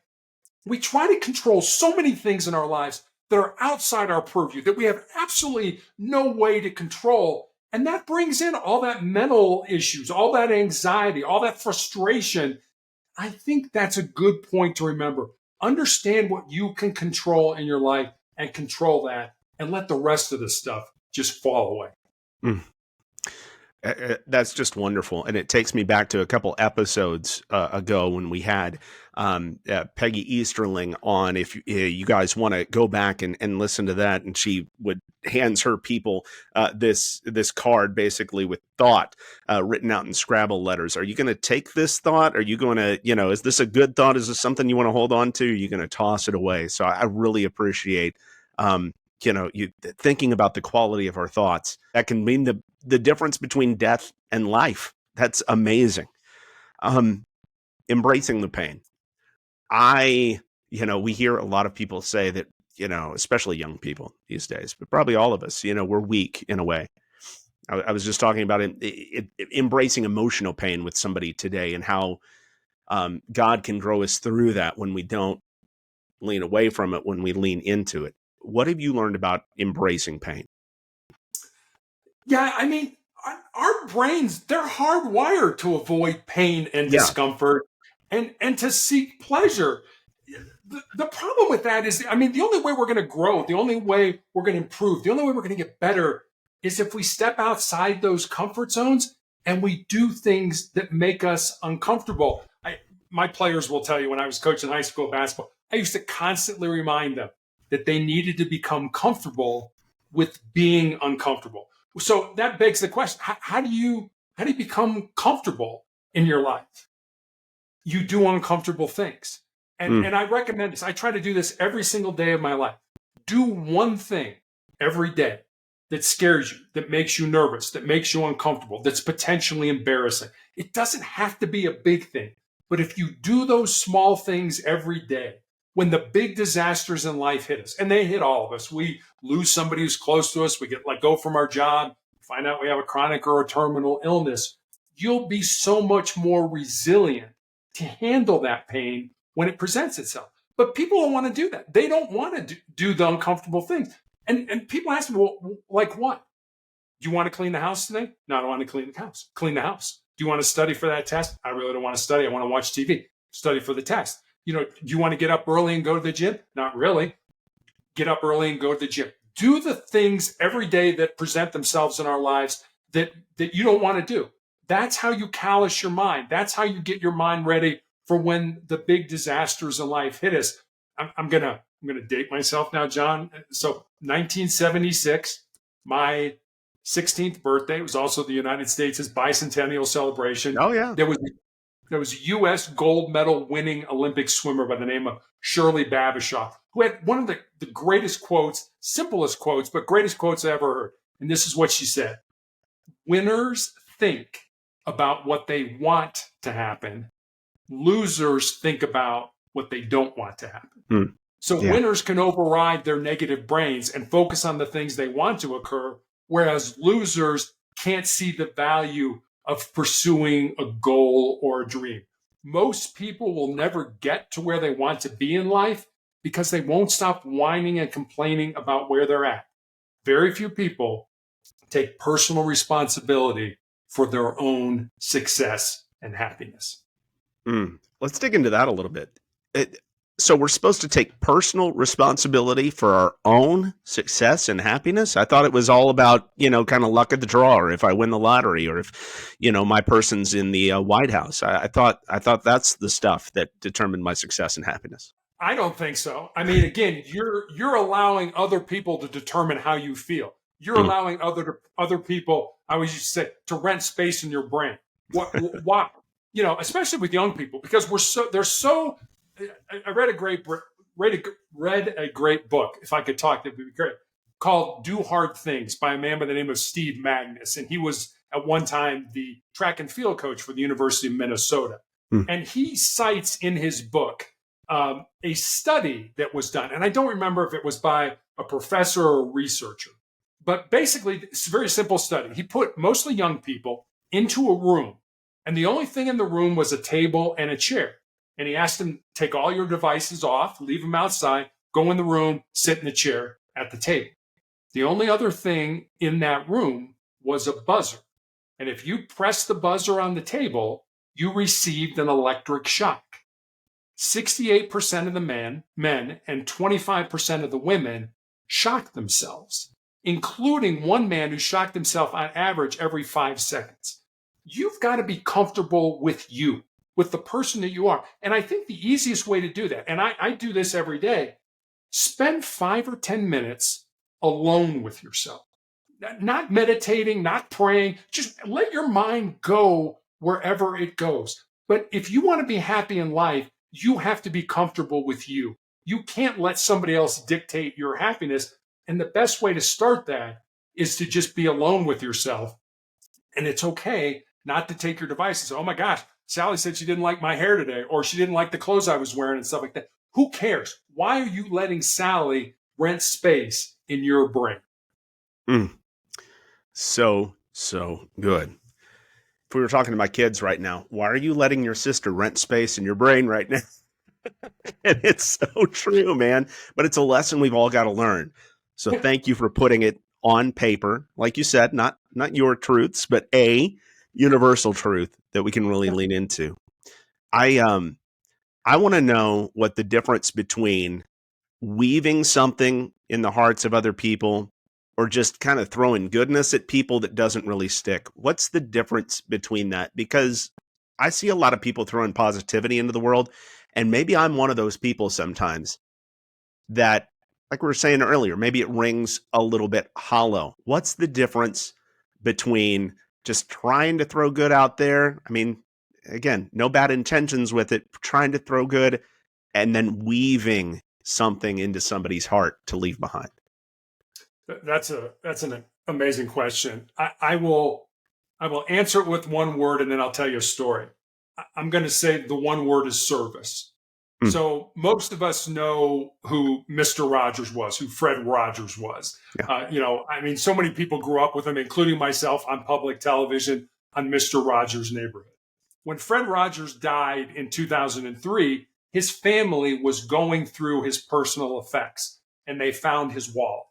we try to control so many things in our lives that are outside our purview, that we have absolutely no way to control. And that brings in all that mental issues, all that anxiety, all that frustration. I think that's a good point to remember. Understand what you can control in your life and control that, and let the rest of the stuff just fall away. Mm. That's just wonderful. And it takes me back to a couple episodes ago when we had Peggy Easterling on. If you guys want to go back and listen to that, and she hands her people this card basically with thought written out in Scrabble letters. Are you going to take this thought? Are you going to, is this a good thought? Is this something you want to hold on to? Are you going to toss it away? So I really appreciate you thinking about the quality of our thoughts. That can mean the difference between death and life. That's amazing. Embracing the pain. We hear a lot of people say that, especially young people these days, but probably all of us, we're weak in a way. I was just talking about embracing emotional pain with somebody today, and how God can grow us through that when we don't lean away from it, when we lean into it. What have you learned about embracing pain? Yeah, I mean, our brains, they're hardwired to avoid pain and discomfort and to seek pleasure. The problem with that is, the only way we're going to grow, the only way we're going to improve, the only way we're going to get better is if we step outside those comfort zones and we do things that make us uncomfortable. My players will tell you, when I was coaching high school basketball, I used to constantly remind them that they needed to become comfortable with being uncomfortable. So that begs the question, how do you become comfortable in your life? You do uncomfortable things. And I recommend this. I try to do this every single day of my life. Do one thing every day that scares you, that makes you nervous, that makes you uncomfortable, that's potentially embarrassing. It doesn't have to be a big thing. But if you do those small things every day, when the big disasters in life hit us, and they hit all of us, we lose somebody who's close to us, we get let go from our job, find out we have a chronic or a terminal illness, you'll be so much more resilient to handle that pain when it presents itself. But people don't want to do that. They don't want to do the uncomfortable things. And people ask me, well, like what? Do you want to clean the house today? No, I don't want to clean the house. Clean the house. Do you want to study for that test? I really don't want to study. I want to watch TV. Study for the test. Do you want to get up early and go to the gym? Not really. Get up early and go to the gym. Do the things every day that present themselves in our lives that you don't want to do. That's how you callous your mind. That's how you get your mind ready for when the big disasters in life hit us. I'm gonna date myself now, John. So 1976, my 16th birthday. It was also the United States' bicentennial celebration. Oh, yeah. There was a U.S. gold medal winning Olympic swimmer by the name of Shirley Babashaw, who had one of the greatest quotes, simplest quotes, but greatest quotes I ever heard. And this is what she said: winners think about what they want to happen. Losers think about what they don't want to happen. So winners can override their negative brains and focus on the things they want to occur, whereas losers can't see the value of pursuing a goal or a dream. Most people will never get to where they want to be in life because they won't stop whining and complaining about where they're at. Very few people take personal responsibility for their own success and happiness. Let's dig into that a little bit. So we're supposed to take personal responsibility for our own success and happiness. I thought it was all about, kind of luck of the draw, or if I win the lottery, or if, my person's in the White House. I thought that's the stuff that determined my success and happiness. I don't think so. I mean, again, you're allowing other people to determine how you feel. You're allowing other people, I always used to say, to rent space in your brain. Why? Especially with young people, because they're so. I read a great book. If I could talk, that would be great. Called "Do Hard Things" by a man by the name of Steve Magnus, and he was at one time the track and field coach for the University of Minnesota. And he cites in his book a study that was done, and I don't remember if it was by a professor or a researcher, but basically it's a very simple study. He put mostly young people into a room, and the only thing in the room was a table and a chair. And he asked them, take all your devices off, leave them outside, go in the room, sit in the chair at the table. The only other thing in that room was a buzzer. And if you pressed the buzzer on the table, you received an electric shock. 68% of the men and 25% of the women shocked themselves, including one man who shocked himself on average every 5 seconds. You've got to be comfortable with you, with the person that you are. And I think the easiest way to do that, and I do this every day, spend 5 or 10 minutes alone with yourself. Not meditating, not praying, just let your mind go wherever it goes. But if you want to be happy in life, you have to be comfortable with you. You can't let somebody else dictate your happiness. And the best way to start that is to just be alone with yourself. And it's okay not to take your devices. Oh my gosh, Sally said she didn't like my hair today, or she didn't like the clothes I was wearing and stuff like that. Who cares? Why are you letting Sally rent space in your brain? So good. If we were talking to my kids right now, why are you letting your sister rent space in your brain right now? And it's so true, man. But it's a lesson we've all got to learn. So thank you for putting it on paper. Like you said, not your truths, but a universal truth that we can really lean into. I want to know what the difference between weaving something in the hearts of other people or just kind of throwing goodness at people that doesn't really stick. What's the difference between that? Because I see a lot of people throwing positivity into the world, and maybe I'm one of those people sometimes that, like we were saying earlier, maybe it rings a little bit hollow. What's the difference between just trying to throw good out there? I mean, again, no bad intentions with it, trying to throw good, and then weaving something into somebody's heart to leave behind. That's an amazing question. I will answer it with one word, and then I'll tell you a story. I'm going to say the one word is service. So most of us know who Mr. Rogers was, who Fred Rogers was. Yeah. So many people grew up with him, including myself, on public television on Mr. Rogers' Neighborhood. When Fred Rogers died in 2003, his family was going through his personal effects, and they found his wallet.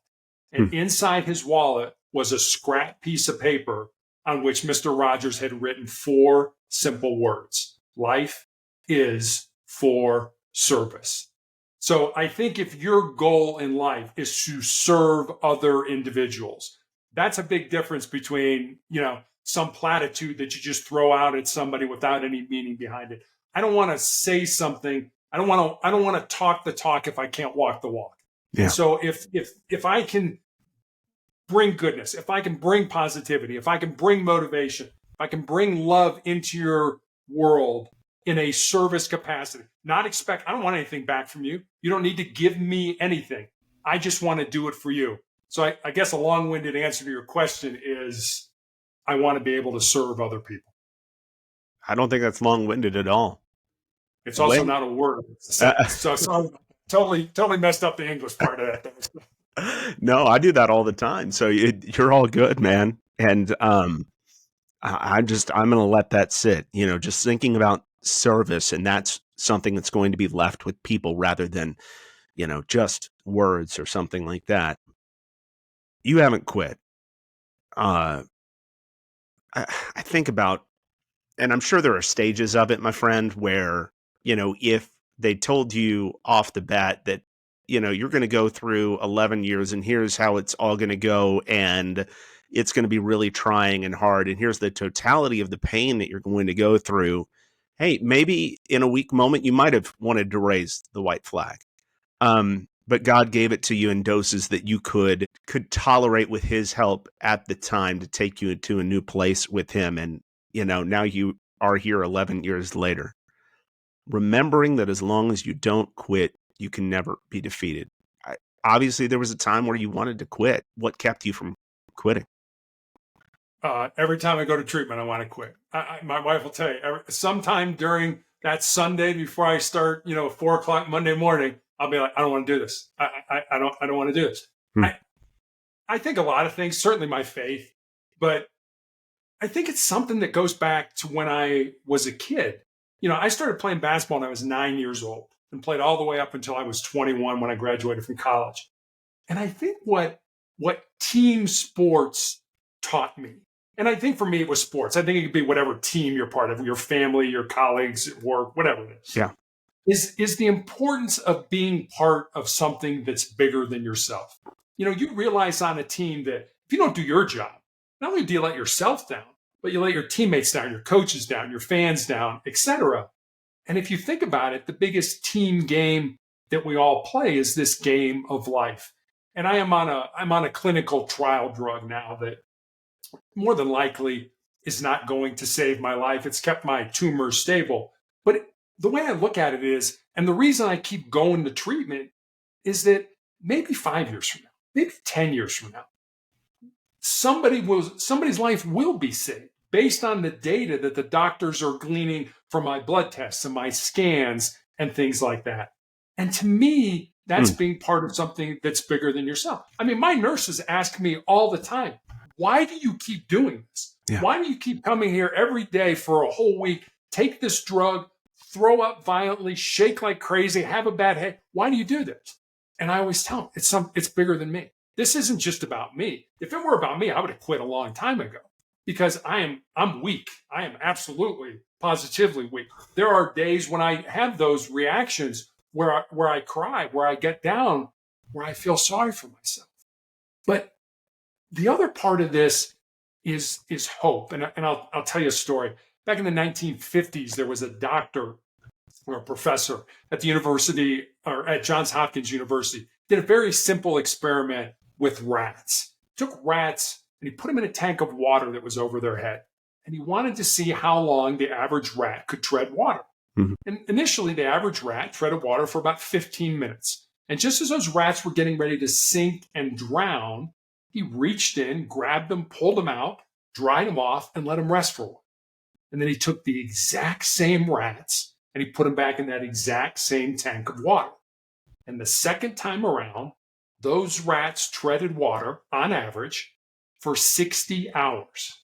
And inside his wallet was a scrap piece of paper on which Mr. Rogers had written 4 simple words: life is for service. So I think if your goal in life is to serve other individuals, that's a big difference between, some platitude that you just throw out at somebody without any meaning behind it. I don't want to say something. I don't want to talk the talk if I can't walk the walk. Yeah. And so if I can bring goodness, if I can bring positivity, if I can bring motivation, if I can bring love into your world in a service capacity, I don't want anything back from you. You don't need to give me anything. I just want to do it for you. So I guess a long-winded answer to your question is I want to be able to serve other people. I don't think that's long-winded at all. It's also not a word. So totally messed up the English part of that. No, I do that all the time. So you're all good, man. And I'm going to let that sit, just thinking about service. And that's something that's going to be left with people rather than, just words or something like that. You haven't quit. I think about, and I'm sure there are stages of it, my friend, where, if they told you off the bat that, you're going to go through 11 years and here's how it's all going to go, and it's going to be really trying and hard, and here's the totality of the pain that you're going to go through. Hey, maybe in a weak moment, you might have wanted to raise the white flag. But God gave it to you in doses that you could tolerate with his help at the time to take you into a new place with him. And, now you are here 11 years later, remembering that as long as you don't quit, you can never be defeated. Obviously, there was a time where you wanted to quit. What kept you from quitting? Every time I go to treatment, I want to quit. My wife will tell you, sometime during that Sunday before I start, 4:00 Monday morning, I'll be like, I don't want to do this. I don't want to do this. I think a lot of things, certainly my faith, but I think it's something that goes back to when I was a kid. I started playing basketball when I was 9 years old and played all the way up until I was 21 when I graduated from college. And I think what team sports taught me, and I think for me it was sports. I think it could be whatever team you're part of, your family, your colleagues at work, whatever it is. Yeah. Is the importance of being part of something that's bigger than yourself. You realize on a team that if you don't do your job, not only do you let yourself down, but you let your teammates down, your coaches down, your fans down, etc. And if you think about it, the biggest team game that we all play is this game of life. And I'm on a clinical trial drug now that more than likely is not going to save my life. It's kept my tumor stable. But the way I look at it is, and the reason I keep going to treatment is that maybe 5 years from now, maybe 10 years from now, somebody's life will be saved based on the data that the doctors are gleaning from my blood tests and my scans and things like that. And to me, that's being part of something that's bigger than yourself. My nurses ask me all the time, why do you keep doing this? Yeah. Why do you keep coming here every day for a whole week, take this drug, throw up violently, shake like crazy, have a bad head? Why do you do this? And I always tell them, it's bigger than me. This isn't just about me. If it were about me, I would have quit a long time ago because I'm weak. I am absolutely, positively weak. There are days when I have those reactions where I cry, where I get down, where I feel sorry for myself. But the other part of this is hope. And I'll tell you a story. Back in the 1950s, there was a doctor or a professor at the university or at Johns Hopkins University, did a very simple experiment with rats. He took rats and he put them in a tank of water that was over their head. And he wanted to see how long the average rat could tread water. Mm-hmm. And initially, the average rat treaded water for about 15 minutes. And just as those rats were getting ready to sink and drown, he reached in, grabbed them, pulled them out, dried them off, and let them rest for a while. And then he took the exact same rats and he put them back in that exact same tank of water. And the second time around, those rats treaded water on average for 60 hours.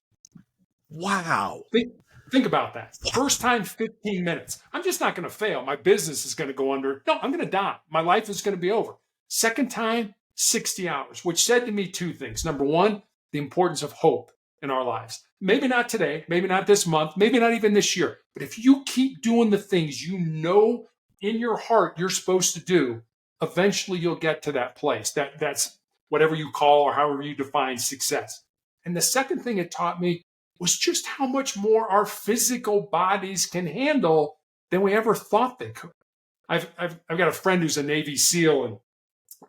Wow. Think about that. First time, 15 minutes. I'm just not going to fail. My business is going to go under. No, I'm going to die. My life is going to be over. Second time, 60 hours, which said to me two things. Number one, the importance of hope in our lives. Maybe not today, maybe not this month, maybe not even this year. But if you keep doing the things you know in your heart you're supposed to do, eventually you'll get to that place. That's whatever you call or however you define success. And the second thing it taught me was just how much more our physical bodies can handle than we ever thought they could. I've got a friend who's a Navy SEAL,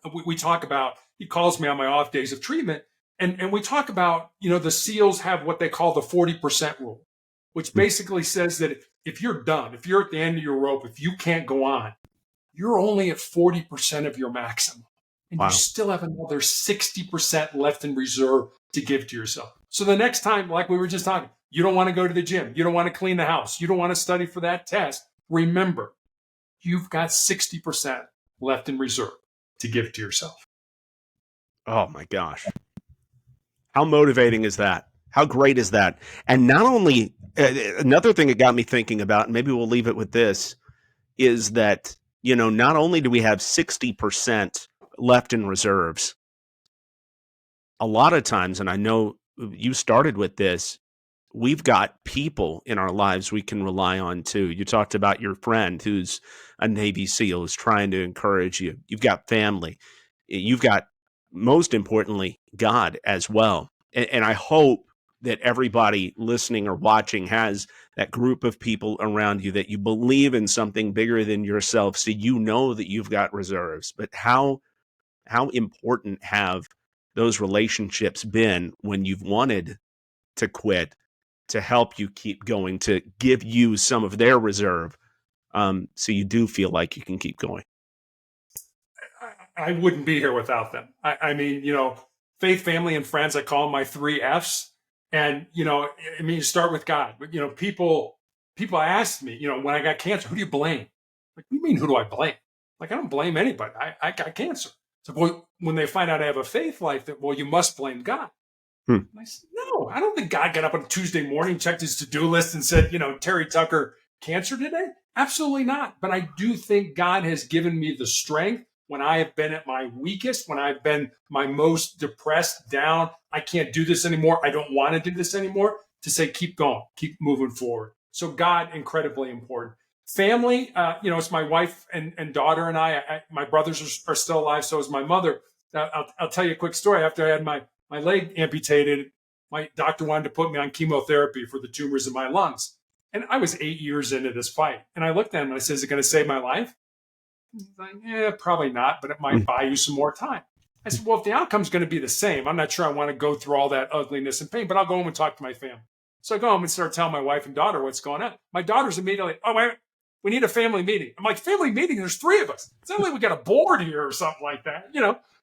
and we talk about, he calls me on my off days of treatment, and we talk about, the SEALs have what they call the 40% rule, which basically says that if you're done, if you're at the end of your rope, if you can't go on, you're only at 40% of your maximum. And Wow. you still have another 60% left in reserve to give to yourself. So the next time, like we were just talking, you don't want to go to the gym, you don't want to clean the house, you don't want to study for that test, remember, you've got 60% left in reserve to give to yourself. Oh my gosh. How motivating is that? How great is that? And not only, another thing it got me thinking about, and maybe we'll leave it with this, is that, not only do we have 60% left in reserves, a lot of times, and I know you started with this, we've got people in our lives we can rely on too. You talked about your friend who's a Navy SEAL who's trying to encourage you. You've got family. You've got, most importantly, God as well. And I hope that everybody listening or watching has that group of people around you that you believe in something bigger than yourself, so you know that you've got reserves. But how important have those relationships been when you've wanted to quit, to help you keep going, to give you some of their reserve, so you do feel like you can keep going? I wouldn't be here without them. I mean, faith, family, and friends, I call them my 3 F's. And, you start with God. But, people ask me, when I got cancer, who do you blame? Like, what do you mean, who do I blame? Like, I don't blame anybody. I got cancer. So, well, when they find out I have a faith life, that, well, you must blame God. And I said, no, I don't think God got up on a Tuesday morning, checked his to-do list and said, Terry Tucker, cancer today? Absolutely not. But I do think God has given me the strength when I have been at my weakest, when I've been my most depressed, down, I can't do this anymore, I don't want to do this anymore, to say, keep going, keep moving forward. So God, incredibly important. Family, it's my wife and daughter and I. My brothers are still alive, so is my mother. I'll tell you a quick story. After I had my leg amputated, my doctor wanted to put me on chemotherapy for the tumors in my lungs. And I was 8 years into this fight. And I looked at him and I said, is it going to save my life? He's like, yeah, probably not, but it might buy you some more time. I said, well, if the outcome's going to be the same, I'm not sure I want to go through all that ugliness and pain, but I'll go home and talk to my family. So I go home and start telling my wife and daughter what's going on. My daughter's immediately, oh, wait, we need a family meeting. I'm like, family meeting? There's 3 of us. It's not like we got a board here or something like that,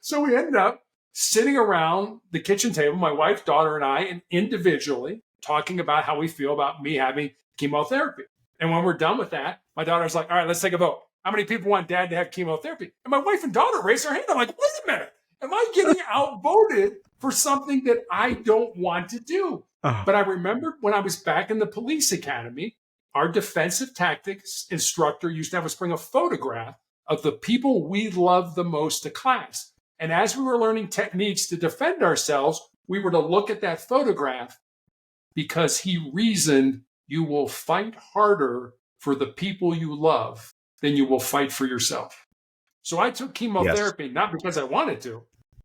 So we ended up sitting around the kitchen table, my wife, daughter, and I, and individually talking about how we feel about me having chemotherapy. And when we're done with that, my daughter's like, all right, let's take a vote. How many people want dad to have chemotherapy? And my wife and daughter raised their hand. I'm like, wait a minute. Am I getting outvoted for something that I don't want to do? Oh. But I remembered when I was back in the police academy, our defensive tactics instructor used to have us bring a photograph of the people we loved the most to class. And as we were learning techniques to defend ourselves, we were to look at that photograph because he reasoned you will fight harder for the people you love than you will fight for yourself. So I took chemotherapy, not because I wanted to,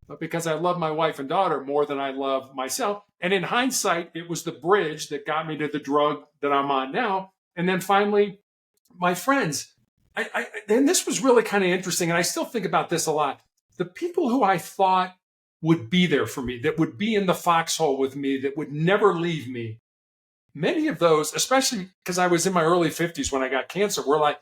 but because I love my wife and daughter more than I love myself. And in hindsight, it was the bridge that got me to the drug that I'm on now. And then finally, my friends. And this was really kind of interesting, and I still think about this a lot. The people who I thought would be there for me, that would be in the foxhole with me, that would never leave me, many of those, especially because I was in my early 50s when I got cancer, were like,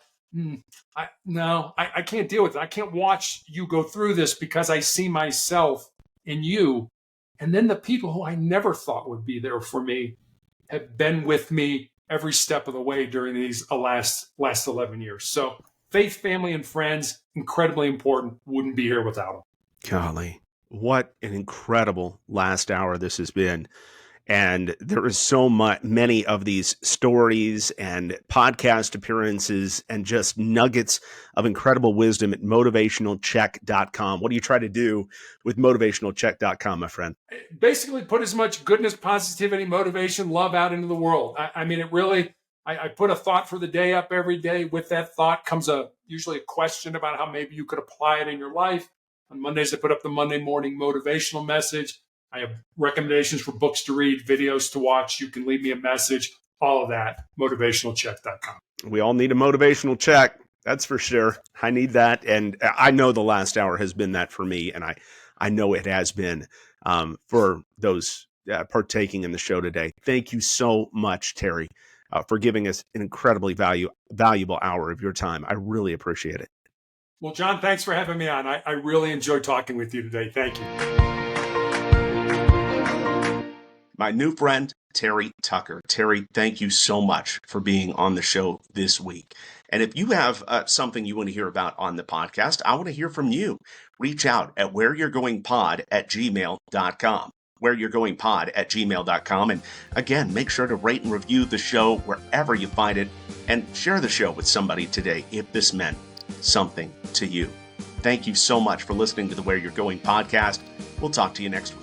I can't deal with it. I can't watch you go through this because I see myself in you. And then the people who I never thought would be there for me have been with me every step of the way during these last 11 years. So faith, family, and friends, incredibly important. Wouldn't be here without them. Golly, what an incredible last hour this has been. And there is so many of these stories and podcast appearances and just nuggets of incredible wisdom at motivationalcheck.com. What do you try to do with motivationalcheck.com, my friend? Basically put as much goodness, positivity, motivation, love out into the world. I mean, it really, I put a thought for the day up every day. With that thought comes usually a question about how maybe you could apply it in your life. On Mondays, I put up the Monday morning motivational message. I have recommendations for books to read, videos to watch. You can leave me a message, all of that, motivationalcheck.com. We all need a motivational check. That's for sure. I need that. And I know the last hour has been that for me. And I know it has been for those partaking in the show today. Thank you so much, Terry, for giving us an incredibly valuable hour of your time. I really appreciate it. Well, John, thanks for having me on. I really enjoyed talking with you today. Thank you. My new friend, Terry Tucker. Terry, thank you so much for being on the show this week. And if you have something you want to hear about on the podcast, I want to hear from you. Reach out at whereyourgoingpod@gmail.com. whereyourgoingpod@gmail.com. And again, make sure to rate and review the show wherever you find it, and share the show with somebody today if this meant something to you. Thank you so much for listening to the Where You're Going podcast. We'll talk to you next week.